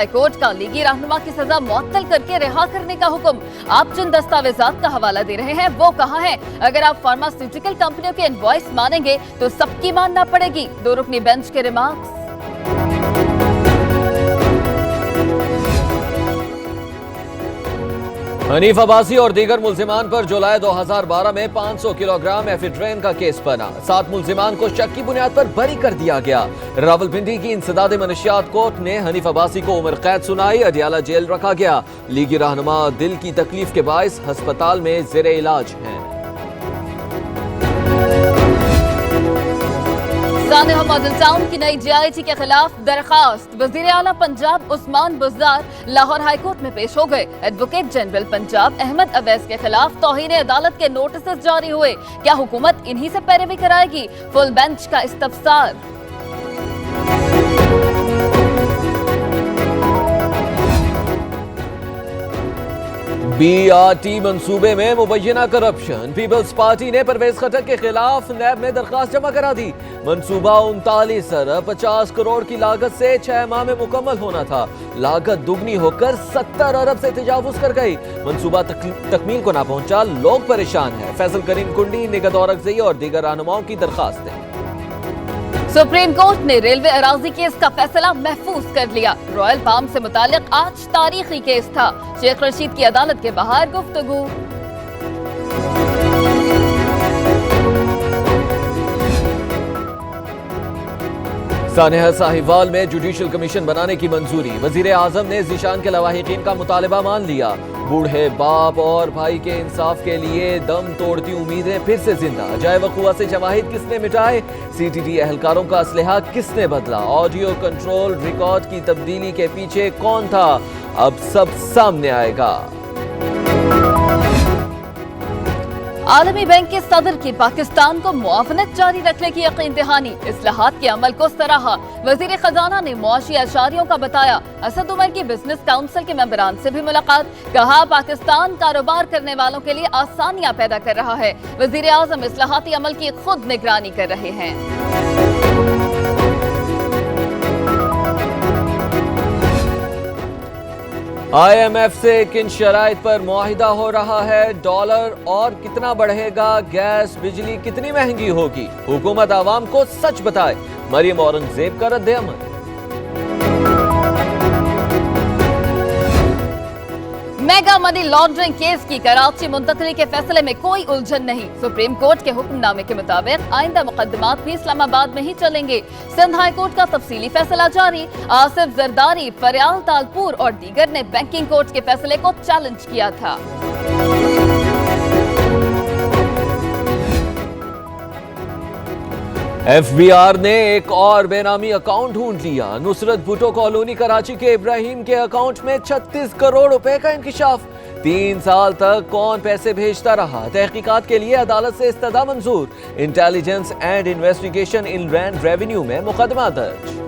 High court का लीगी रहनुमा की सजा मुअत्तल करके रिहा करने का हुक्म। आप जिन दस्तावेजात का हवाला दे रहे हैं वो कहाँ है? अगर आप फार्मास्यूटिकल कंपनियों के इनवॉइस मानेंगे तो सबकी मानना पड़ेगी। 2 रुकनी बेंच के रिमार्क्स। हनीफ अब्बासी और दीगर मुल्जिमान पर जुलाई 2012 में 500 किलोग्राम एफिड्रेन का केस बना। 7 मुल्जिमान को शक की बुनियाद पर बरी कर दिया गया। रावलपिंडी की इंसदाद मनशियात कोर्ट ने हनीफ अब्बासी को उम्र कैद सुनाई। अडियाला जेल रखा गया। लीगी रहनुमा दिल की तकलीफ के बायस अस्पताल में जेरे इलाज हैं। सानिया मॉडल टाउन की नई जीआईटी के खिलाफ दरखास्त। वजीर आला पंजाब उस्मान बुज़दार लाहौर हाईकोर्ट में पेश हो गए। एडवोकेट जनरल पंजाब अहमद अवैस के खिलाफ तौहीन अदालत के नोटिस जारी हुए। क्या हुकूमत इन्हीं से पैरवी कराएगी? फुल बेंच का इस्तफसार। BRT मंसूबे में मुबैना करप्शन। पीपल्स पार्टी ने परवेज खट्टर के खिलाफ नैब में दरखास्त जमा करा दी। मंसूबा 39 अरब 50 करोड़ की लागत से 6 माह में मुकम्मल होना था। लागत दुगनी होकर 70 अरब से तजावुज कर गई। मंसूबा तकमील को ना पहुंचा, लोग परेशान हैं। फैसल करीम कुंडी, निगत औरकज़ई और दीगर रहनुमाओं की दरखास्तें। सुप्रीम कोर्ट ने रेलवे अराजी केस का फैसला महफूज कर लिया। रॉयल पाम से मुतालिक आज तारीखी केस था। शेख रशीद की अदालत के बाहर गुफ्तगू। सानिया साहिवाल में जुडिशल कमीशन बनाने की मंजूरी। वजीर आजम ने ज़ीशान के लवाहिकीन का मुतालबा मान लिया। बूढ़े बाप और भाई के इंसाफ के लिए दम तोड़ती उम्मीदें फिर से जिंदा। जाए वकुआ से जवाहिद किसने मिटाए? CTD एहलकारों का असलहा किसने बदला? ऑडियो कंट्रोल रिकॉर्ड की तब्दीली के पीछे कौन था? अब सब सामने आएगा। आलमी बैंक के सदर की पाकिस्तान को मुआवनत जारी रखने की यकीन दहानी। इस्लाहात के अमल को सराहा। वजीर खजाना ने मुआशी अशारियों का बताया। असद उमर की बिजनेस काउंसिल के मेंबरान से भी मुलाकात। कहा पाकिस्तान कारोबार करने वालों के लिए आसानियां पैदा कर रहा है। वजीर आजम इस्लाहाती अमल की खुद निगरानी कर रहे हैं। IMF से किन शराइत पर मुआहिदा हो रहा है? डॉलर और कितना बढ़ेगा? गैस बिजली कितनी महंगी होगी? हुकूमत आवाम को सच बताए। मरियम औरंगजेब का रद्द-ए-अमल। मेगा मनी लॉन्ड्रिंग केस की कराची मुंतकली के फैसले में कोई उलझन नहीं। सुप्रीम कोर्ट के हुक्मनामे के मुताबिक आइंदा मुकदमात भी इस्लामाबाद में ही चलेंगे। सिंध हाई कोर्ट का तफसीली फैसला जारी। आसिफ जरदारी, फरियाल तालपुर और दीगर ने बैंकिंग कोर्ट के फैसले को चैलेंज किया था। FBR ने एक और बेनामी अकाउंट ढूंढ लिया। नुसरत भुट्टो कॉलोनी कराची के इब्राहिम के अकाउंट में 36 करोड़ रुपए का इंकिशाफ। 3 साल तक कौन पैसे भेजता रहा? तहकीकात के लिए अदालत से इस्तदा मंजूर। Intelligence and investigation inland revenue में मुकदमा दर्ज।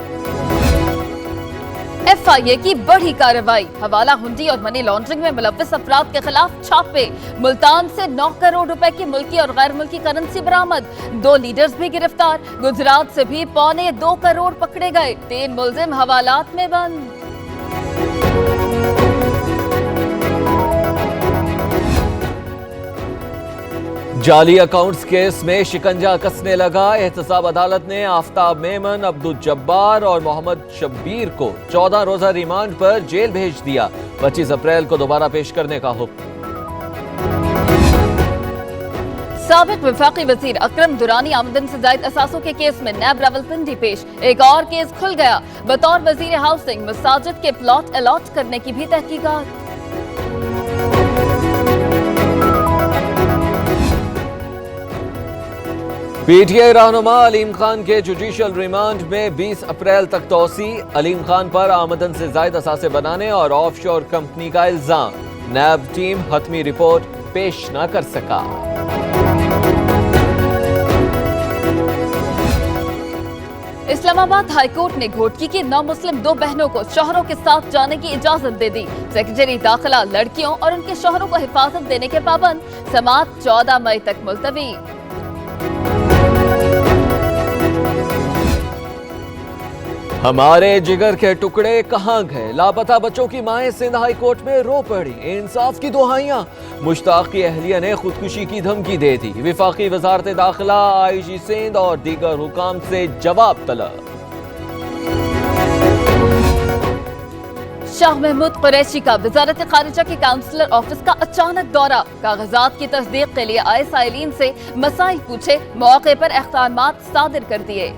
FIA की बड़ी कार्रवाई। हवाला हुंडी और मनी लॉन्ड्रिंग में मुलव्वस अफराद के खिलाफ छापे। मुल्तान से 9 करोड़ रुपए की मुल्की और गैर मुल्की करेंसी बरामद। 2 लीडर्स भी गिरफ्तार। गुजरात से भी 2.25 करोड़ पकड़े गए। 3 मुल्जिम हवालात में बंद। जाली अकाउंट्स केस में शिकंजा कसने लगा। एहतसाब अदालत ने आफ्ताब मेमन, अब्दुल जब्बार और मोहम्मद शब्बीर को 14 रोजा रिमांड पर जेल भेज दिया। 25 अप्रैल को दोबारा पेश करने का हुक्म। साबिक वफाकी वजीर अकरम दुरानी आमदन से जायद असासों के केस में नैब रावलपिंडी पेश। एक और केस खुल गया। बतौर वजीर हाउसिंग मसाजिद के प्लॉट अलॉट करने की भी तहकीकात। PTI रहनुमा अलीम खान के जुडिशल रिमांड में 20 अप्रैल तक तौसी। अलीम खान पर आमदन से जायद असासे बनाने और ऑफशोर कंपनी का इल्जाम। नैब टीम हतमी रिपोर्ट पेश न कर सका। इस्लामाबाद हाईकोर्ट ने घोटकी की 9 मुस्लिम 2 बहनों को शौहरों के साथ जाने की इजाजत दे दी। सेक्रेटरी दाखिला लड़कियों और उनके शौहरों को हिफाजत देने के पाबंद। समाअत 14 मई तक मुलतवी। हमारे जिगर के टुकड़े कहाँ गए? लापता बच्चों की माएं सिंध हाई कोर्ट में रो पड़ी। इंसाफ की दुहाइयां। मुश्ताक की अहलिया ने खुदकुशी की धमकी दे दी। विफाकी वजारत दाखिला, आईजी सिंध और दीगर हुकाम से जवाब तलब। शाह महमूद कुरैशी का वजारत खारिजा के काउंसलर ऑफिस का अचानक दौरा। कागजात की तस्दीक के लिए आए साइलिन से मसाइल पूछे, मौके पर अहकामात सादिर कर दिए।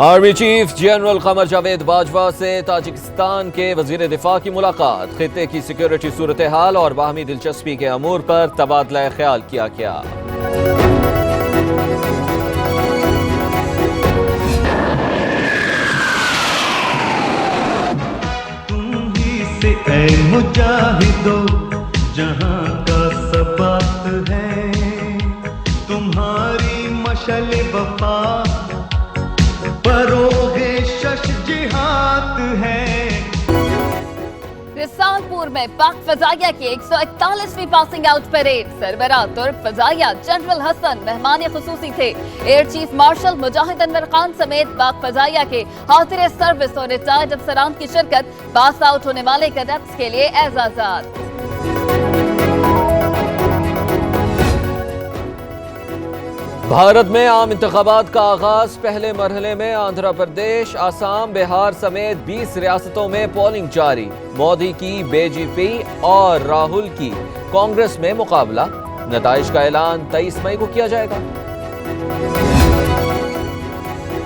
Army chief general Qamar Javed Bajwa से ताजिकिस्तान के वजीर दिफा की मुलाकात। खित्ते की सिक्योरिटी सूरत हाल और बाहमी दिलचस्पी के अमूर पर तबादला ख्याल किया गया। ऐ मुजाहिदो जहां का सबात है, तुम्हारी मशल वफा परोगे शश जिहाद है। रिसालपुर में पाक फजाइया की 141वीं पासिंग आउट परेड। सरबराह तुर्क फजाइया जनरल हसन मेहमान खुसूसी थे। एयर चीफ मार्शल मुजाहिद अनवर खान समेत पाक फजाइया के हाजिर सर्विस और रिटायर्ड अफसरान की शिरकत। पास आउट होने वाले कैडेट्स के लिए एजाजात। भारत में आम इंतखाबात का आगाज। पहले मरहले में आंध्र प्रदेश, आसाम, बिहार समेत 20 रियासतों में पोलिंग जारी। मोदी की बीजेपी और राहुल की कांग्रेस में मुकाबला। नताइज का ऐलान 23 मई को किया जाएगा।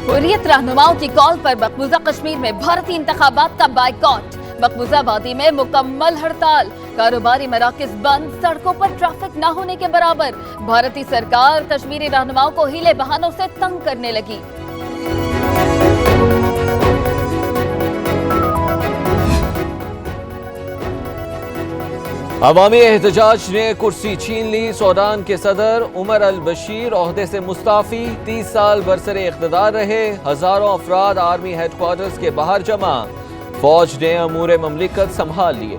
हुर्रियत रहनुमाओं की कॉल पर मकबूजा कश्मीर में भारतीय इंतखाबात का बाइकॉट। मकबूजा वादी में मुकम्मल हड़ताल। कारोबारी मराकज बंद, सड़कों पर ट्रैफिक न होने के बराबर। भारतीय सरकार कश्मीरी रहनुमाओं को हीले बहानों से तंग करने लगी। अवामी एहतजाज ने कुर्सी छीन ली। सूडान के सदर उमर अल बशीर ओहदे से मुस्ताफी। 30 साल बरसरे इख्तिदार रहे। हजारों अफराद आर्मी हेडक्वार्टर्स के बाहर जमा। फौज ने अमूर ममलिकत संभाल लिए।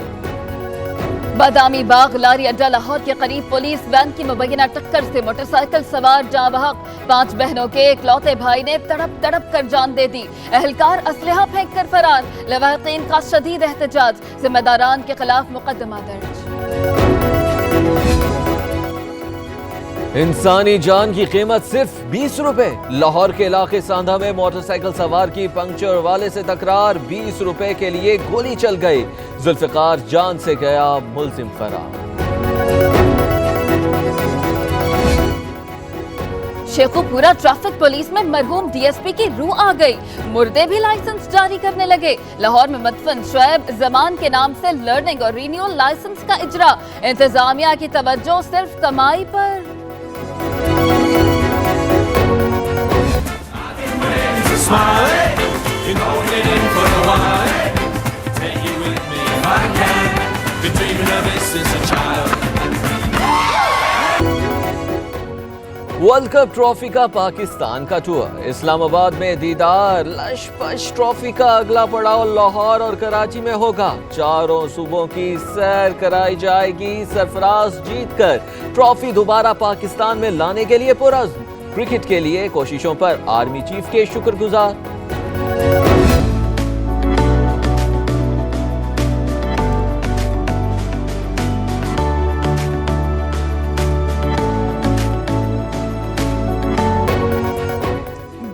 बादामी बाग लारी अड्डा लाहौर के करीब पुलिस वैन की मुबैना टक्कर से मोटरसाइकिल सवार जाँ बहक। 5 बहनों के इकलौते भाई ने तड़प तड़प कर जान दे दी। एहलकार असलहा फेंक कर फरार। लवाहिकीन का शदीद एहतजाज। जिम्मेदारान के खिलाफ मुकदमा दर्ज। इंसानी जान की कीमत सिर्फ 20 रुपए। लाहौर के इलाके सांधा में मोटरसाइकिल सवार की पंक्चर वाले से तकरार। 20 रुपए के लिए गोली चल गई। जुल्फिकार जान से गया, मुल्जिम फरार। शेखुपुरा ट्रैफिक पुलिस में मरहूम डीएसपी की रूह आ गई। मुर्दे भी लाइसेंस जारी करने लगे। लाहौर में मदफन शुएब जमान के नाम से लर्निंग और रिन्यूअल लाइसेंस का इजरा। इंतजामिया की तवज्जो सिर्फ कमाई पर। वर्ल्ड कप ट्रॉफी का पाकिस्तान का टूर। इस्लामाबाद में दीदार। लशपश ट्रॉफी का अगला पड़ाव लाहौर और कराची में होगा। चारों सूबों की सैर कराई जाएगी। सरफराज जीतकर ट्रॉफी दोबारा पाकिस्तान में लाने के लिए पुरज़्म। क्रिकेट के लिए कोशिशों पर आर्मी चीफ के शुक्रगुजार।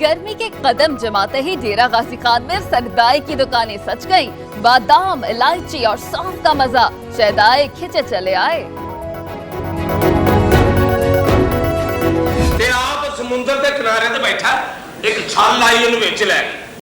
गर्मी के कदम जमाते ही डेरा गाजी खान में सरदाई की दुकानें सज गईं। बादाम, इलायची और सौंफ का मजा। शहदाई खिंचे चले आए। आप समुद्र के किनारे ते बैठा एक छल आई उन्हें बेच लै गई।